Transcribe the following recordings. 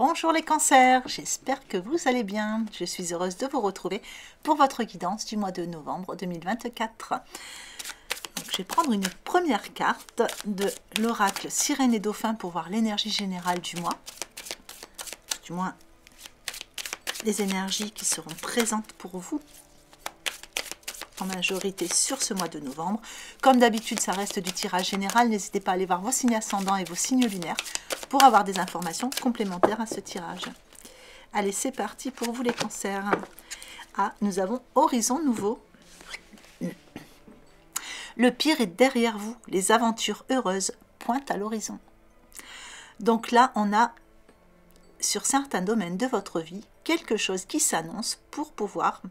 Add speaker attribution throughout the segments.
Speaker 1: Bonjour les cancers, j'espère que vous allez bien. Je suis heureuse de vous retrouver pour votre guidance du mois de novembre 2024. Donc, je vais prendre une première carte de l'oracle Sirène et Dauphin pour voir l'énergie générale du mois. Du moins, les énergies qui seront présentes pour vous en majorité sur ce mois de novembre. Comme d'habitude, ça reste du tirage général. N'hésitez pas à aller voir vos signes ascendants et vos signes lunaires pour avoir des informations complémentaires à ce tirage. Allez, c'est parti pour vous les cancers. Ah, nous avons Horizon nouveau. Le pire est derrière vous. Les aventures heureuses pointent à l'horizon. Donc là, on a, sur certains domaines de votre vie, quelque chose qui s'annonce pour pouvoir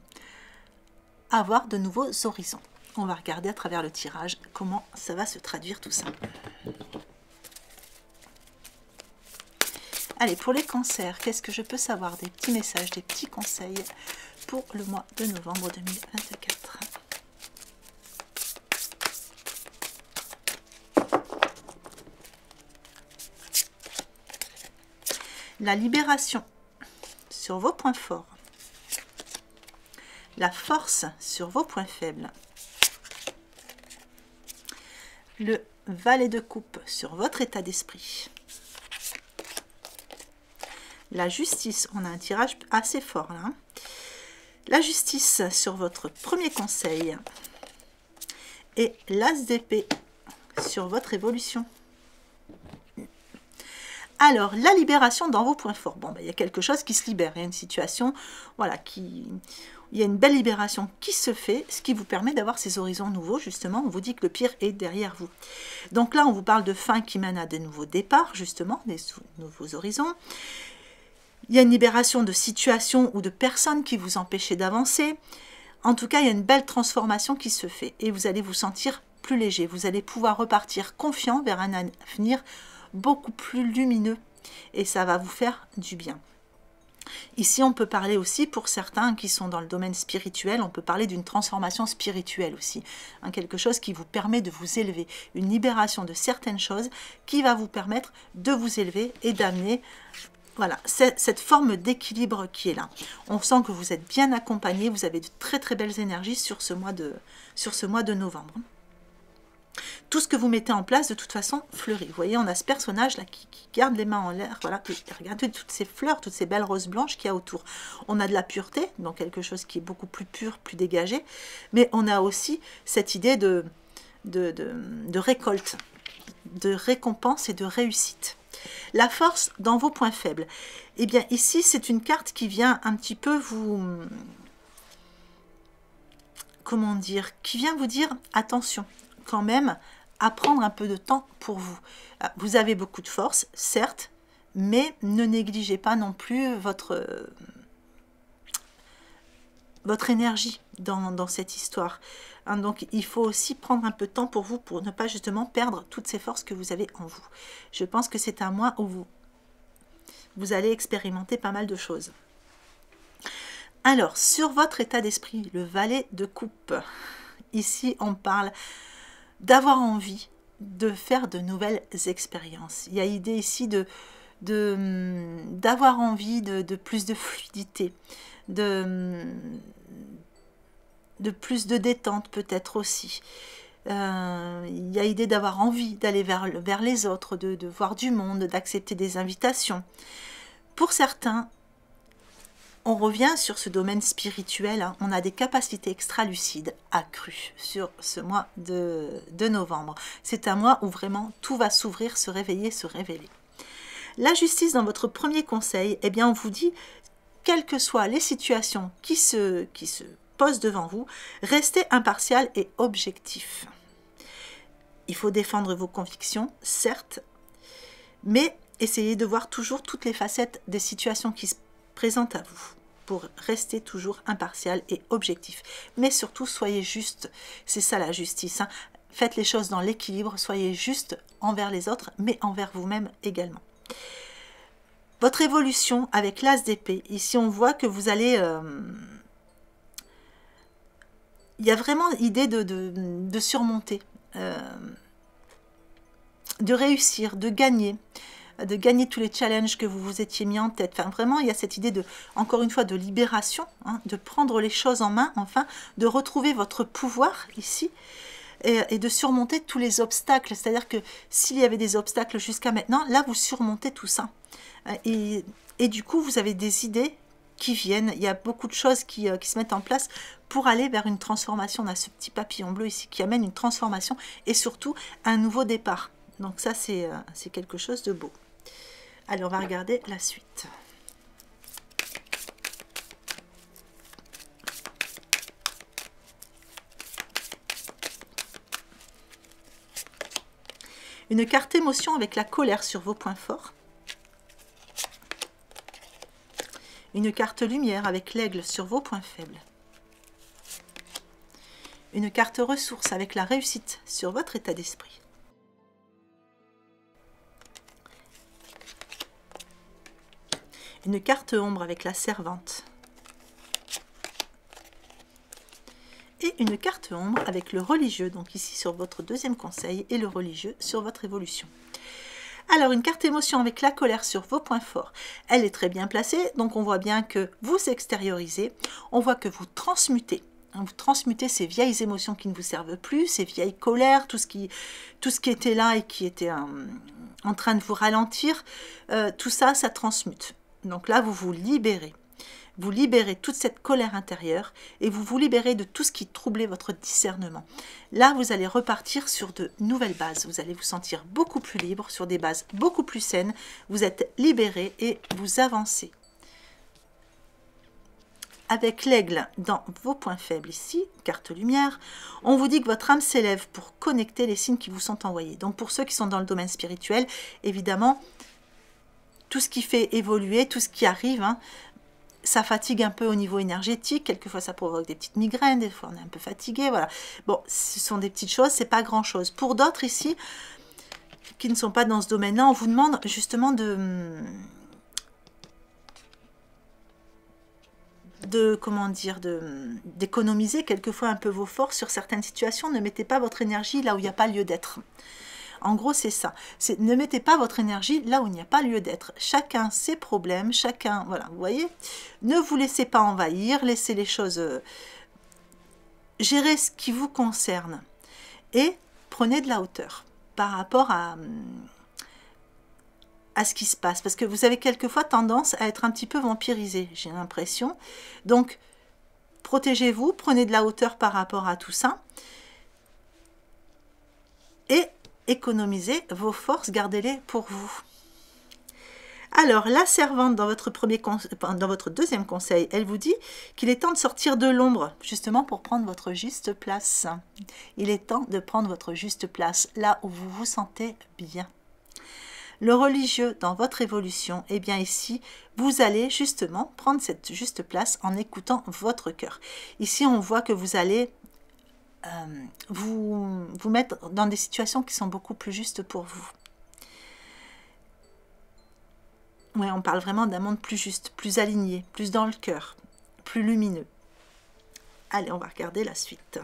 Speaker 1: avoir de nouveaux horizons. On va regarder à travers le tirage comment ça va se traduire tout ça. Allez, pour les cancers, qu'est-ce que je peux savoir? Des petits messages, des petits conseils pour le mois de novembre 2024. La libération sur vos points forts. La force sur vos points faibles. Le valet de coupe sur votre état d'esprit. La justice, on a un tirage assez fort là. La justice sur votre premier conseil. Et l'as d'épée sur votre évolution. Alors, la libération dans vos points forts. Bon, ben, il y a quelque chose qui se libère. Il y a une situation, voilà, il y a une belle libération qui se fait, ce qui vous permet d'avoir ces horizons nouveaux. Justement, on vous dit que le pire est derrière vous. Donc là, on vous parle de fin qui mène à des nouveaux départs, justement, des nouveaux horizons. Il y a une libération de situations ou de personnes qui vous empêchaient d'avancer. En tout cas, il y a une belle transformation qui se fait et vous allez vous sentir plus léger. Vous allez pouvoir repartir confiant vers un avenir beaucoup plus lumineux et ça va vous faire du bien. Ici, on peut parler aussi, pour certains qui sont dans le domaine spirituel, on peut parler d'une transformation spirituelle aussi. Hein, quelque chose qui vous permet de vous élever, une libération de certaines choses qui va vous permettre de vous élever et d'amener, voilà, cette forme d'équilibre qui est là. On sent que vous êtes bien accompagné, vous avez de très très belles énergies sur ce mois de novembre. Tout ce que vous mettez en place, de toute façon, fleurit. Vous voyez, on a ce personnage-là qui garde les mains en l'air. Voilà, regardez toutes ces fleurs, toutes ces belles roses blanches qu'il y a autour. On a de la pureté, donc quelque chose qui est beaucoup plus pur, plus dégagé. Mais on a aussi cette idée de récolte, de récompense et de réussite. La force dans vos points faibles. Eh bien, ici, c'est une carte qui vient un petit peu vous... Comment dire? Qui vient vous dire, attention, quand même, à prendre un peu de temps pour vous. Vous avez beaucoup de force, certes, mais ne négligez pas non plus votre énergie dans cette histoire. Hein, donc, il faut aussi prendre un peu de temps pour vous, pour ne pas justement perdre toutes ces forces que vous avez en vous. Je pense que c'est un mois où vous allez expérimenter pas mal de choses. Alors, sur votre état d'esprit, le valet de coupe. Ici, on parle d'avoir envie de faire de nouvelles expériences. Il y a idée ici d'avoir envie de plus de fluidité, de plus de détente peut-être aussi. Il y a idée d'avoir envie d'aller vers les autres, de voir du monde, d'accepter des invitations. Pour certains, on revient sur ce domaine spirituel, hein. On a des capacités extra-lucides accrues sur ce mois de novembre. C'est un mois où vraiment tout va s'ouvrir, se réveiller, se révéler. La justice dans votre premier conseil, eh bien on vous dit, quelles que soient les situations qui se posent devant vous, restez impartial et objectif. Il faut défendre vos convictions, certes, mais essayez de voir toujours toutes les facettes des situations qui se présente à vous pour rester toujours impartial et objectif. Mais surtout, soyez juste. C'est ça la justice. Hein. Faites les choses dans l'équilibre. Soyez juste envers les autres, mais envers vous-même également. Votre évolution avec l'as d'épée. Ici, on voit que vous allez... il y a vraiment l'idée de surmonter, de réussir, de gagner. de gagner tous les challenges que vous vous étiez mis en tête. Enfin, vraiment, il y a cette idée de, encore une fois, de libération, hein, de prendre les choses en main, enfin, de retrouver votre pouvoir ici, et de surmonter tous les obstacles. C'est-à-dire que s'il y avait des obstacles jusqu'à maintenant, là, vous surmontez tout ça. Et du coup, vous avez des idées qui viennent. Il y a beaucoup de choses qui se mettent en place pour aller vers une transformation. On a ce petit papillon bleu ici qui amène une transformation et surtout un nouveau départ. Donc ça, c'est quelque chose de beau. Allez, on va regarder la suite. Une carte émotion avec la colère sur vos points forts. Une carte lumière avec l'aigle sur vos points faibles. Une carte ressources avec la réussite sur votre état d'esprit. Une carte ombre avec la servante. Et une carte ombre avec le religieux, donc ici sur votre deuxième conseil, et le religieux sur votre évolution. Alors, une carte émotion avec la colère sur vos points forts, elle est très bien placée, donc on voit bien que vous extériorisez, on voit que vous transmutez ces vieilles émotions qui ne vous servent plus, ces vieilles colères, tout ce qui était là et qui était en train de vous ralentir, tout ça, ça transmute. Donc là, vous vous libérez. Vous libérez toute cette colère intérieure et vous vous libérez de tout ce qui troublait votre discernement. Là, vous allez repartir sur de nouvelles bases. Vous allez vous sentir beaucoup plus libre, sur des bases beaucoup plus saines. Vous êtes libéré et vous avancez. Avec l'aigle dans vos points faibles ici, carte lumière, on vous dit que votre âme s'élève pour connecter les signes qui vous sont envoyés. Donc pour ceux qui sont dans le domaine spirituel, évidemment, tout ce qui fait évoluer, tout ce qui arrive, hein, ça fatigue un peu au niveau énergétique, quelquefois ça provoque des petites migraines, des fois on est un peu fatigué, voilà. Bon, ce sont des petites choses, c'est pas grand chose. Pour d'autres ici, qui ne sont pas dans ce domaine-là, on vous demande justement d'économiser quelquefois un peu vos forces sur certaines situations. Ne mettez pas votre énergie là où il n'y a pas lieu d'être. En gros, c'est ça. Ne mettez pas votre énergie là où il n'y a pas lieu d'être. Chacun ses problèmes, chacun... Voilà, vous voyez. Ne vous laissez pas envahir, laissez les choses... gérer ce qui vous concerne. Et prenez de la hauteur par rapport à ce qui se passe. Parce que vous avez quelquefois tendance à être un petit peu vampirisé, j'ai l'impression. Donc, protégez-vous, prenez de la hauteur par rapport à tout ça. Et économisez vos forces, gardez-les pour vous. Alors, la servante, dans votre deuxième conseil, elle vous dit qu'il est temps de sortir de l'ombre, justement pour prendre votre juste place. Il est temps de prendre votre juste place, là où vous vous sentez bien. Le religieux, dans votre évolution, eh bien ici, vous allez justement prendre cette juste place en écoutant votre cœur. Ici, on voit que vous allez vous mettre dans des situations qui sont beaucoup plus justes pour vous. Oui, on parle vraiment d'un monde plus juste, plus aligné, plus dans le cœur, plus lumineux. Allez, on va regarder la suite.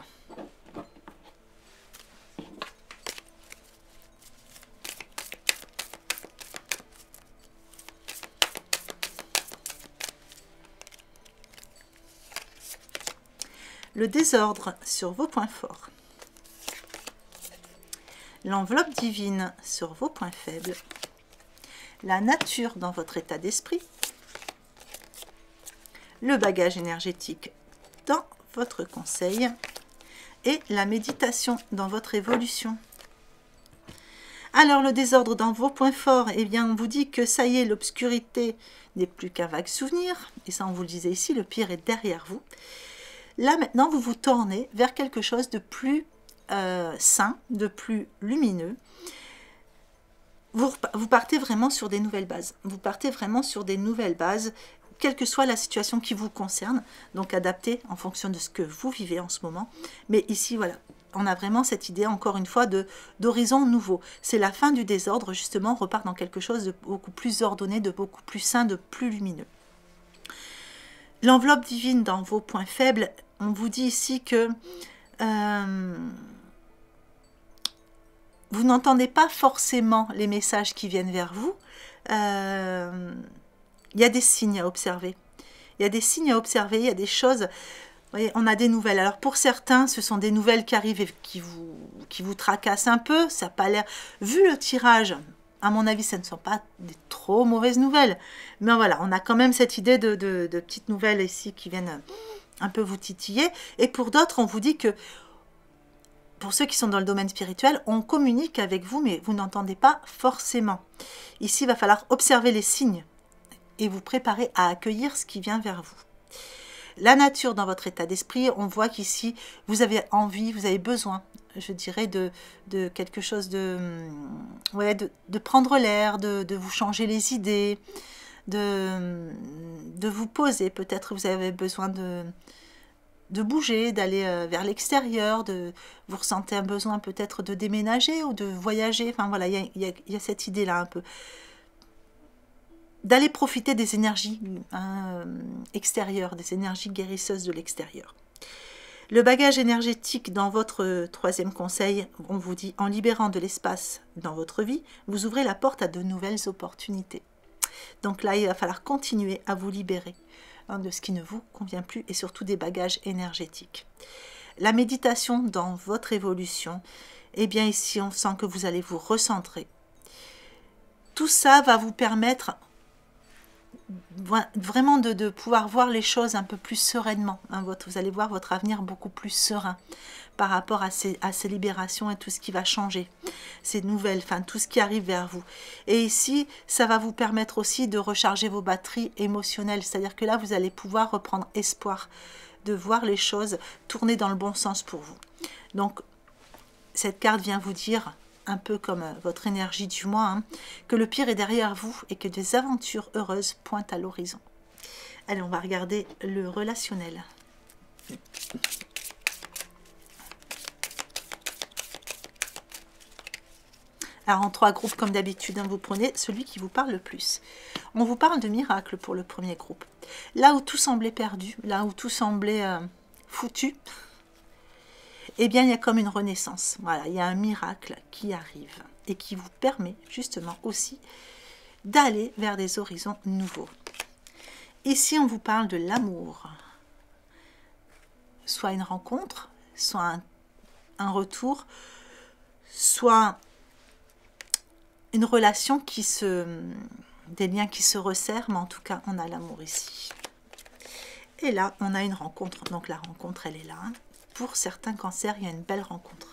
Speaker 1: Le désordre sur vos points forts. L'enveloppe divine sur vos points faibles. La nature dans votre état d'esprit. Le bagage énergétique dans votre conseil. Et la méditation dans votre évolution. Alors, le désordre dans vos points forts, eh bien, on vous dit que ça y est, l'obscurité n'est plus qu'un vague souvenir. Et ça, on vous le disait ici, le pire est derrière vous. Là, maintenant, vous vous tournez vers quelque chose de plus sain, de plus lumineux. Vous partez vraiment sur des nouvelles bases. Vous partez vraiment sur des nouvelles bases, quelle que soit la situation qui vous concerne. Donc, adaptée en fonction de ce que vous vivez en ce moment. Mais ici, voilà, on a vraiment cette idée, encore une fois, d'horizon nouveau. C'est la fin du désordre, justement, on repart dans quelque chose de beaucoup plus ordonné, de beaucoup plus sain, de plus lumineux. L'enveloppe divine dans vos points faibles, on vous dit ici que vous n'entendez pas forcément les messages qui viennent vers vous. Il y a des signes à observer. Il y a des signes à observer, il y a des choses... Vous voyez, on a des nouvelles. Alors pour certains, ce sont des nouvelles qui arrivent et qui vous tracassent un peu. Ça n'a pas l'air... Vu le tirage, à mon avis, ce ne sont pas des trop mauvaises nouvelles. Mais voilà, on a quand même cette idée de petites nouvelles ici qui viennent un peu vous titiller. Et pour d'autres, on vous dit que, pour ceux qui sont dans le domaine spirituel, on communique avec vous, mais vous n'entendez pas forcément. Ici, il va falloir observer les signes et vous préparer à accueillir ce qui vient vers vous. La nature dans votre état d'esprit, on voit qu'ici, vous avez envie, vous avez besoin, je dirais, de quelque chose ouais, de prendre l'air, de vous changer les idées, de vous poser. Peut-être vous avez besoin de bouger, d'aller vers l'extérieur, vous ressentez un besoin peut-être de déménager ou de voyager. Enfin voilà, il y a cette idée-là un peu. D'aller profiter des énergies extérieures, des énergies guérisseuses de l'extérieur. Le bagage énergétique dans votre troisième conseil, on vous dit, en libérant de l'espace dans votre vie, vous ouvrez la porte à de nouvelles opportunités. Donc là, il va falloir continuer à vous libérer de ce qui ne vous convient plus et surtout des bagages énergétiques. La méditation dans votre évolution, eh bien ici, on sent que vous allez vous recentrer. Tout ça va vous permettre vraiment de pouvoir voir les choses un peu plus sereinement. Vous allez voir votre avenir beaucoup plus serein par rapport à ces libérations et tout ce qui va changer, ces nouvelles, enfin tout ce qui arrive vers vous. Et ici, ça va vous permettre aussi de recharger vos batteries émotionnelles, c'est-à-dire que là, vous allez pouvoir reprendre espoir, de voir les choses tourner dans le bon sens pour vous. Donc, cette carte vient vous dire, un peu comme votre énergie du mois, que le pire est derrière vous et que des aventures heureuses pointent à l'horizon. Allez, on va regarder le relationnel. Alors en 3 groupes comme d'habitude, vous prenez celui qui vous parle le plus. On vous parle de miracle pour le premier groupe. Là où tout semblait perdu, là où tout semblait foutu, eh bien, il y a comme une renaissance. Voilà, il y a un miracle qui arrive et qui vous permet justement aussi d'aller vers des horizons nouveaux. Ici, on vous parle de l'amour. Soit une rencontre, soit un retour, soit une relation des liens qui se resserrent, mais en tout cas, on a l'amour ici. Et là, on a une rencontre. Donc, la rencontre, elle est là. Pour certains cancers, il y a une belle rencontre.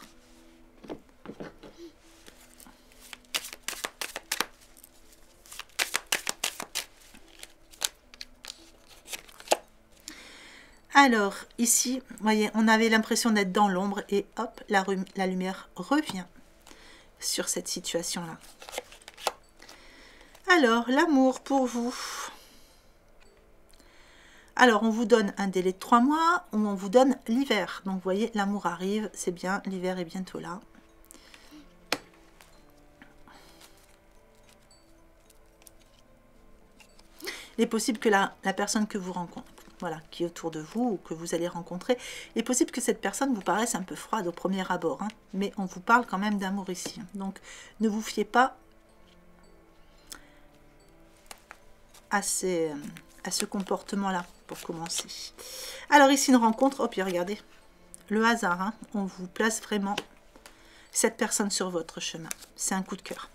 Speaker 1: Alors, ici, vous voyez, on avait l'impression d'être dans l'ombre et hop, la lumière revient sur cette situation-là. Alors, l'amour pour vous. Alors, on vous donne un délai de 3 mois, ou on vous donne l'hiver. Donc, vous voyez, l'amour arrive, c'est bien, l'hiver est bientôt là. Il est possible que la personne que vous rencontrez, voilà, qui est autour de vous, ou que vous allez rencontrer, il est possible que cette personne vous paraisse un peu froide au premier abord, mais on vous parle quand même d'amour ici. Donc, ne vous fiez pas à ce comportement-là, pour commencer. Alors ici, une rencontre, hop, regardez, le hasard, on vous place vraiment cette personne sur votre chemin. C'est un coup de cœur.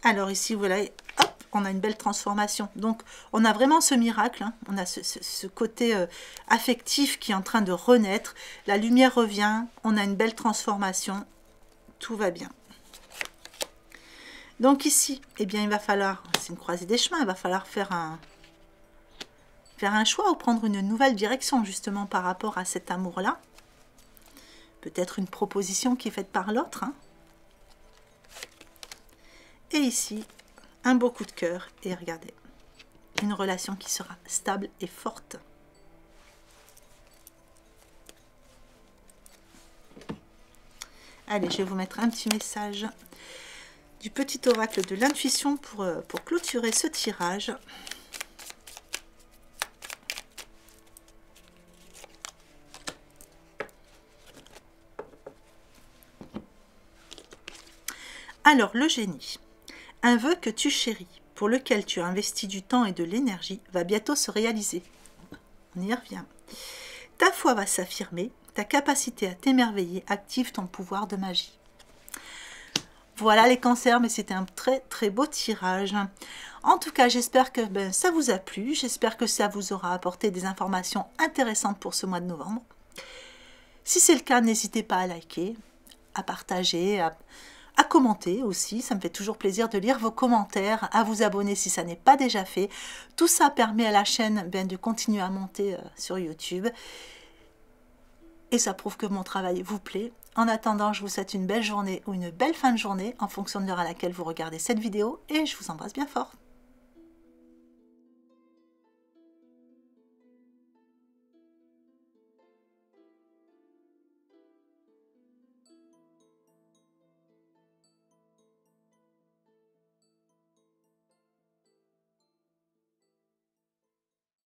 Speaker 1: Alors ici, voilà, hop, on a une belle transformation. Donc, on a vraiment ce miracle, on a ce côté affectif qui est en train de renaître. La lumière revient, on a une belle transformation, tout va bien. Donc ici, eh bien, il va falloir, c'est une croisée des chemins, il va falloir faire un choix ou prendre une nouvelle direction justement par rapport à cet amour-là. Peut-être une proposition qui est faite par l'autre. Et ici, un beau coup de cœur et regardez, une relation qui sera stable et forte. Allez, je vais vous mettre un petit message du petit oracle de l'intuition pour clôturer ce tirage. Alors, le génie. Un vœu que tu chéris, pour lequel tu as investi du temps et de l'énergie, va bientôt se réaliser. On y revient. Ta foi va s'affirmer, ta capacité à t'émerveiller active ton pouvoir de magie. Voilà les cancers, mais c'était un très très beau tirage. En tout cas, j'espère que ça vous a plu, j'espère que ça vous aura apporté des informations intéressantes pour ce mois de novembre. Si c'est le cas, n'hésitez pas à liker, à partager, à commenter aussi. Ça me fait toujours plaisir de lire vos commentaires, à vous abonner si ça n'est pas déjà fait. Tout ça permet à la chaîne de continuer à monter sur YouTube. Et ça prouve que mon travail vous plaît. En attendant, je vous souhaite une belle journée ou une belle fin de journée en fonction de l'heure à laquelle vous regardez cette vidéo et je vous embrasse bien fort.